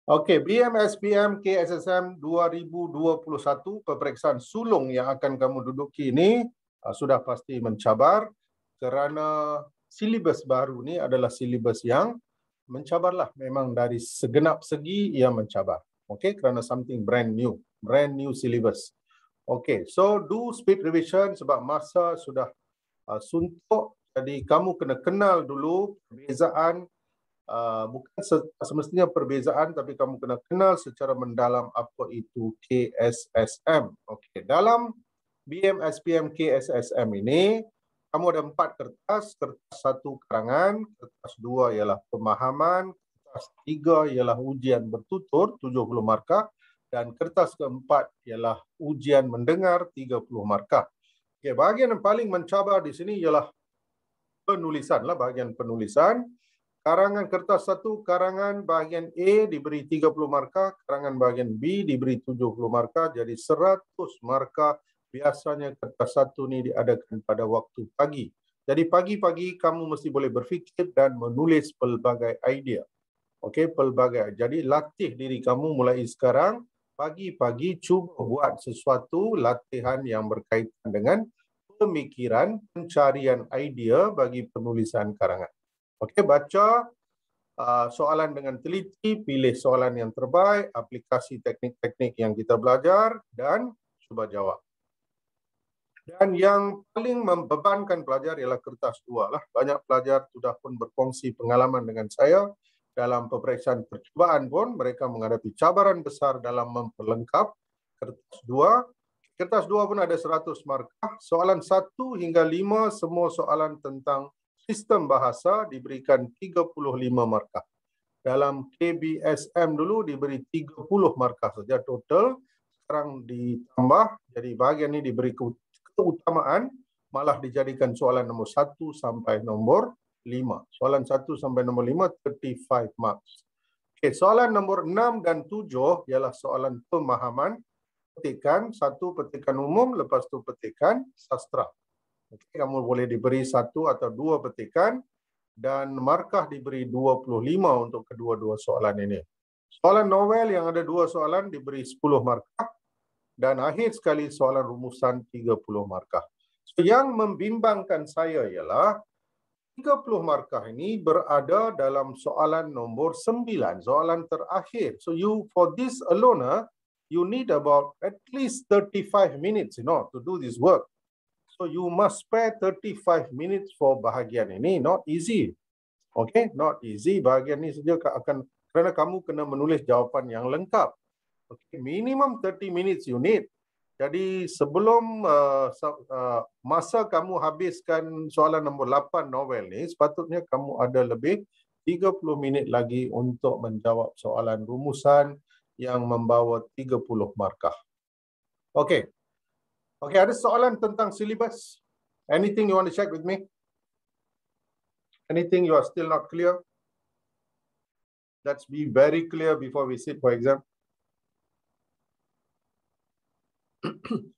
Okey, BM-SPM KSSM 2021, peperiksaan sulung yang akan kamu duduki ini sudah pasti mencabar kerana silibus baru ni adalah silibus yang mencabarlah. Memang dari segenap segi ia mencabar. Okey, kerana something brand new silibus. Okey, so do speed revision sebab masa sudah suntuk. Jadi kamu kena kenal dulu perbezaan. Bukan semestinya perbezaan, tapi kamu kena kenal secara mendalam apa itu KSSM. Okey, dalam BM-SPM KSSM ini, kamu ada 4 kertas. Kertas 1 karangan, kertas 2 ialah pemahaman, kertas 3 ialah ujian bertutur 70 markah dan kertas keempat ialah ujian mendengar 30 markah. Okey, bahagian yang paling mencabar di sini ialah penulisan lah, bahagian penulisan. Karangan kertas 1, karangan bahagian A diberi 30 markah, karangan bahagian B diberi 70 markah, jadi 100 markah. Biasanya kertas 1 ni diadakan pada waktu pagi. Jadi pagi-pagi kamu mesti boleh berfikir dan menulis pelbagai idea. Okey, pelbagai. Jadi latih diri kamu mulai sekarang, pagi-pagi cuba buat sesuatu latihan yang berkaitan dengan pemikiran, pencarian idea bagi penulisan karangan. Okey, baca soalan dengan teliti, pilih soalan yang terbaik, aplikasi teknik-teknik yang kita belajar dan cuba jawab. Dan yang paling membebankan pelajar ialah kertas 2 lah. Banyak pelajar sudah pun berkongsi pengalaman dengan saya dalam peperiksaan percubaan pun mereka menghadapi cabaran besar dalam memperlengkap kertas 2. Kertas 2 pun ada 100 markah. Soalan 1 hingga 5 semua soalan tentang sistem bahasa diberikan 35 markah. Dalam KBSM dulu diberi 30 markah saja total. Sekarang ditambah, jadi bahagian ini diberi keutamaan, malah dijadikan soalan nombor 1 sampai nombor 5. Soalan 1 sampai nombor 5, 35 marks. Okay, soalan nombor 6 dan 7 ialah soalan pemahaman. Petikan, 1 petikan umum, lepas tu petikan sastra. Okay, kamu boleh diberi 1 atau 2 petikan dan markah diberi 25 untuk kedua-dua soalan ini. Soalan novel yang ada 2 soalan diberi 10 markah dan akhir sekali soalan rumusan 30 markah. So, yang membimbangkan saya ialah 30 markah ini berada dalam soalan nombor 9, soalan terakhir. So for this alone, you need about at least 35 minutes, to do this work. So you must spare 35 minutes for bahagian ini. Not easy. Okay, not easy. Bahagian ini saja akan, kerana kamu kena menulis jawapan yang lengkap. Okay, minimum 30 minutes you need. Jadi sebelum masa kamu habiskan soalan nombor 8 novel ni, sepatutnya kamu ada lebih 30 minit lagi untuk menjawab soalan rumusan yang membawa 30 markah. Okay. Okay, ada soalan tentang silibus? Anything you want to check with me? Anything you are still not clear? Let's be very clear before we sit for exam.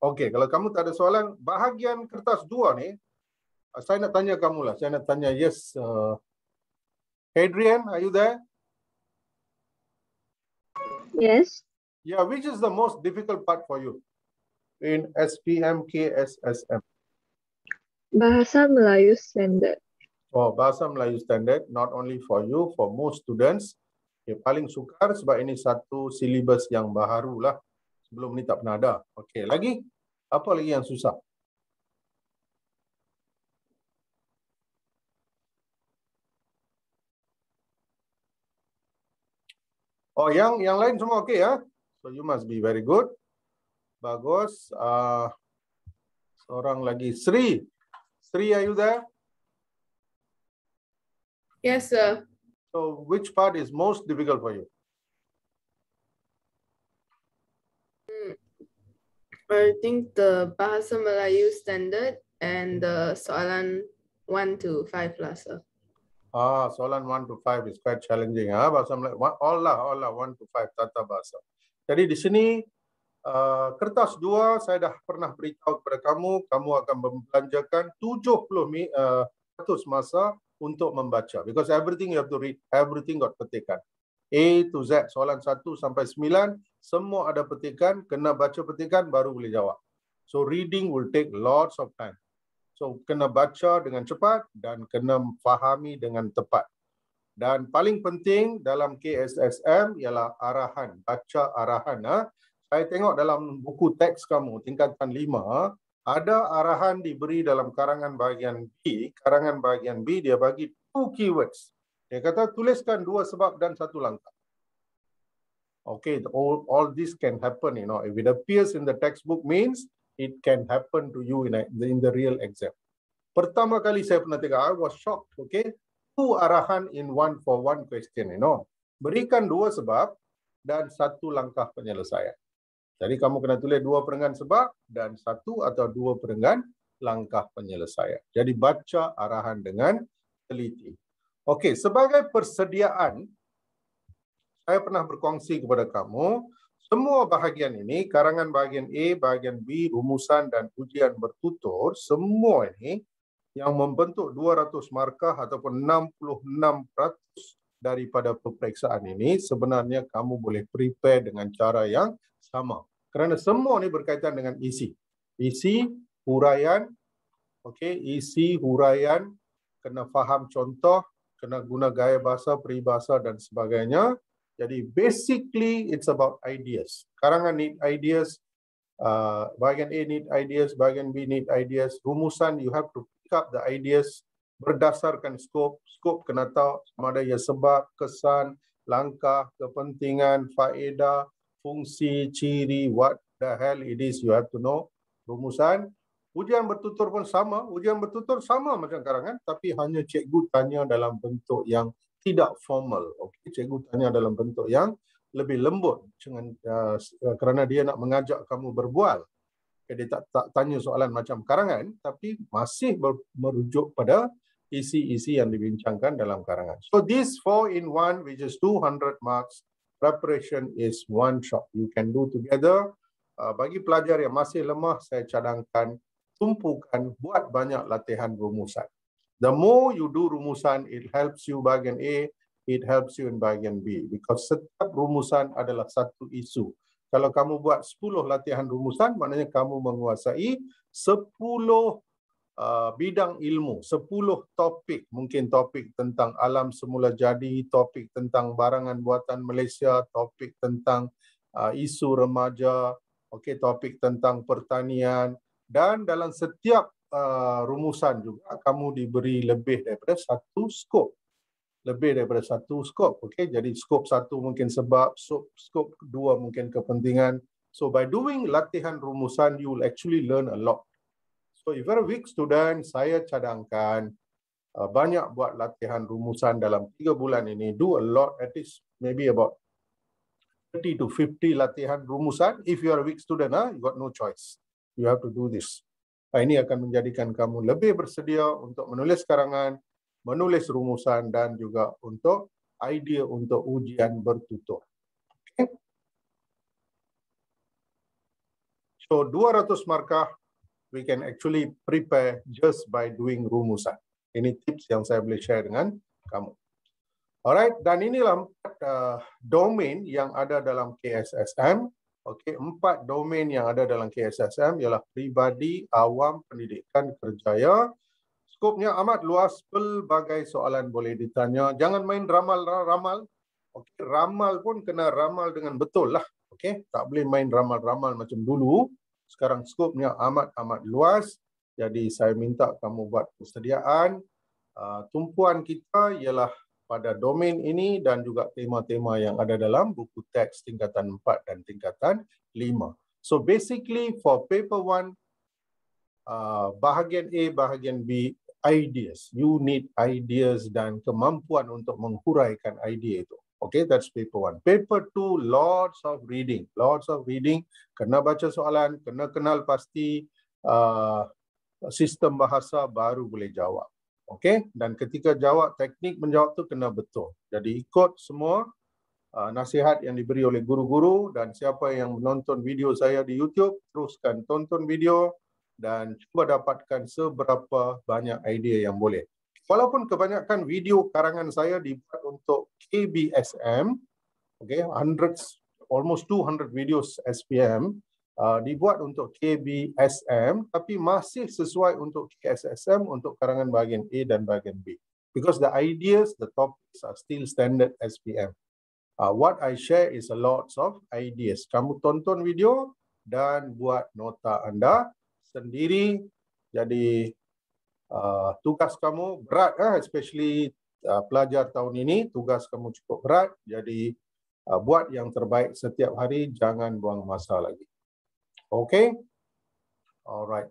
Okay, kalau kamu tak ada soalan, bahagian kertas 2 ni, saya nak tanya kamu lah. Saya nak tanya, yes. Adrian, are you there? Yes. Yeah, which is the most difficult part for you in SPM KSSM? Bahasa Melayu Standard. Oh, Bahasa Melayu Standard, not only for you, for most students. Okay, paling sukar sebab ini satu silibus yang baharu lah. Sebelum ni tak pernah ada. Okey, lagi? Apa lagi yang susah? Oh, yang lain semua okey ya? So you must be very good. Bagus. Seorang lagi, Sri. Sri, are you there? Yes, sir. So which part is most difficult for you? I think the Bahasa Melayu Standard and the soalan 1 to 5 lah, sir. Soalan 1 to 5 is quite challenging. Bahasa Melayu, all lah 1 to 5 tata bahasa. Jadi di sini kertas 2 saya dah pernah beritahu kepada kamu akan membelanjakan 70 masa untuk membaca. Because everything you have to read, everything got petikan. A to Z, soalan 1 sampai 9, semua ada petikan, kena baca petikan baru boleh jawab. So reading will take lots of time. So kena baca dengan cepat dan kena fahami dengan tepat. Dan paling penting dalam KSSM ialah arahan, baca arahan. Saya tengok dalam buku teks kamu tingkatan 5, ada arahan diberi dalam karangan bahagian B. Karangan bahagian B dia bagi 2 keywords. Dia kata tuliskan 2 sebab dan 1 langkah. Okay, all this can happen, you know. If it appears in the textbook means it can happen to you in the real exam. Pertama kali saya pernah tengok, I was shocked, okay. 2 arahan in 1 for 1 question, you know. Berikan 2 sebab dan 1 langkah penyelesaian. Jadi kamu kena tulis 2 perenggan sebab dan 1 atau 2 perenggan langkah penyelesaian. Jadi baca arahan dengan teliti. Okey, sebagai persediaan, saya pernah berkongsi kepada kamu, semua bahagian ini, karangan bahagian A, bahagian B, rumusan dan ujian bertutur, semua ini yang membentuk 200 markah ataupun 66% daripada peperiksaan ini, sebenarnya kamu boleh prepare dengan cara yang sama. Kerana semua ini berkaitan dengan isi. Isi, huraian, okay, isi, huraian, kena faham contoh, kena guna gaya bahasa, peribahasa dan sebagainya. Jadi basically it's about ideas. Karangan need ideas, bahagian A need ideas, bahagian B need ideas. Rumusan you have to pick up the ideas berdasarkan skop. Skop kena tahu sama ada ia sebab, kesan, langkah, kepentingan, faedah, fungsi, ciri, what the hell it is you have to know. Rumusan. Ujian bertutur pun sama. Ujian bertutur sama macam karangan, tapi hanya cikgu tanya dalam bentuk yang tidak formal. Okay? Cikgu tanya dalam bentuk yang lebih lembut kerana dia nak mengajak kamu berbual. Okay, dia tak tanya soalan macam karangan, tapi masih merujuk pada isi-isi yang dibincangkan dalam karangan. So this 4-in-1 which is 200 marks, preparation is one shot. You can do together. Bagi pelajar yang masih lemah, saya cadangkan tumpukan buat banyak latihan rumusan. The more you do rumusan, it helps you bahagian A, it helps you in bahagian B. Because setiap rumusan adalah satu isu. Kalau kamu buat 10 latihan rumusan, maknanya kamu menguasai 10 bidang ilmu, 10 topik. Mungkin topik tentang alam semula jadi, topik tentang barangan buatan Malaysia, topik tentang isu remaja, okay, topik tentang pertanian. Dan dalam setiap rumusan juga kamu diberi lebih daripada 1 skop. Lebih daripada 1 skop. Okay? Jadi skop 1 mungkin sebab, skop 2 mungkin kepentingan. So by doing latihan rumusan, you will actually learn a lot. So if you're a weak student, saya cadangkan banyak buat latihan rumusan dalam 3 bulan ini. Do a lot, at least maybe about 30 to 50 latihan rumusan. If you are a weak student, you got no choice. You have to do this. Ini akan menjadikan kamu lebih bersedia untuk menulis karangan, menulis rumusan dan juga untuk idea untuk ujian bertutur. Okay. So 200 markah we can actually prepare just by doing rumusan. Ini tips yang saya boleh share dengan kamu. Alright, dan inilah 4 domain yang ada dalam KSSM. Okey, 4 domain yang ada dalam KSSM ialah peribadi, awam, pendidikan, kerjaya. Skopnya amat luas, pelbagai soalan boleh ditanya. Jangan main ramal-ramal. Okey, ramal pun kena ramal dengan betul lah. Okey, tak boleh main ramal-ramal macam dulu. Sekarang skopnya amat luas. Jadi saya minta kamu buat persediaan. Tumpuan kita ialah pada domain ini dan juga tema-tema yang ada dalam buku teks tingkatan 4 dan tingkatan 5. So basically for paper 1, bahagian A, bahagian B, ideas. You need ideas dan kemampuan untuk menghuraikan idea itu. Okay, that's paper 1. Paper 2, lots of reading. Lots of reading. Kena baca soalan, kena kenal pasti sistem bahasa, baru boleh jawab. Okey, dan ketika jawab, teknik menjawab tu kena betul. Jadi ikut semua nasihat yang diberi oleh guru-guru, dan siapa yang menonton video saya di YouTube, teruskan tonton video dan cuba dapatkan seberapa banyak idea yang boleh. Walaupun kebanyakan video karangan saya dibuat untuk KBSM, Okay, almost 200 videos SPM dibuat untuk KBSM, tapi masih sesuai untuk KSSM untuk karangan bahagian A dan bahagian B. Because the ideas, the topics are still standard SPM. What I share is a lots of ideas. Kamu tonton video dan buat nota anda sendiri. Jadi tugas kamu berat, especially pelajar tahun ini, tugas kamu cukup berat. Jadi buat yang terbaik setiap hari, jangan buang masa lagi. Okay? Alright.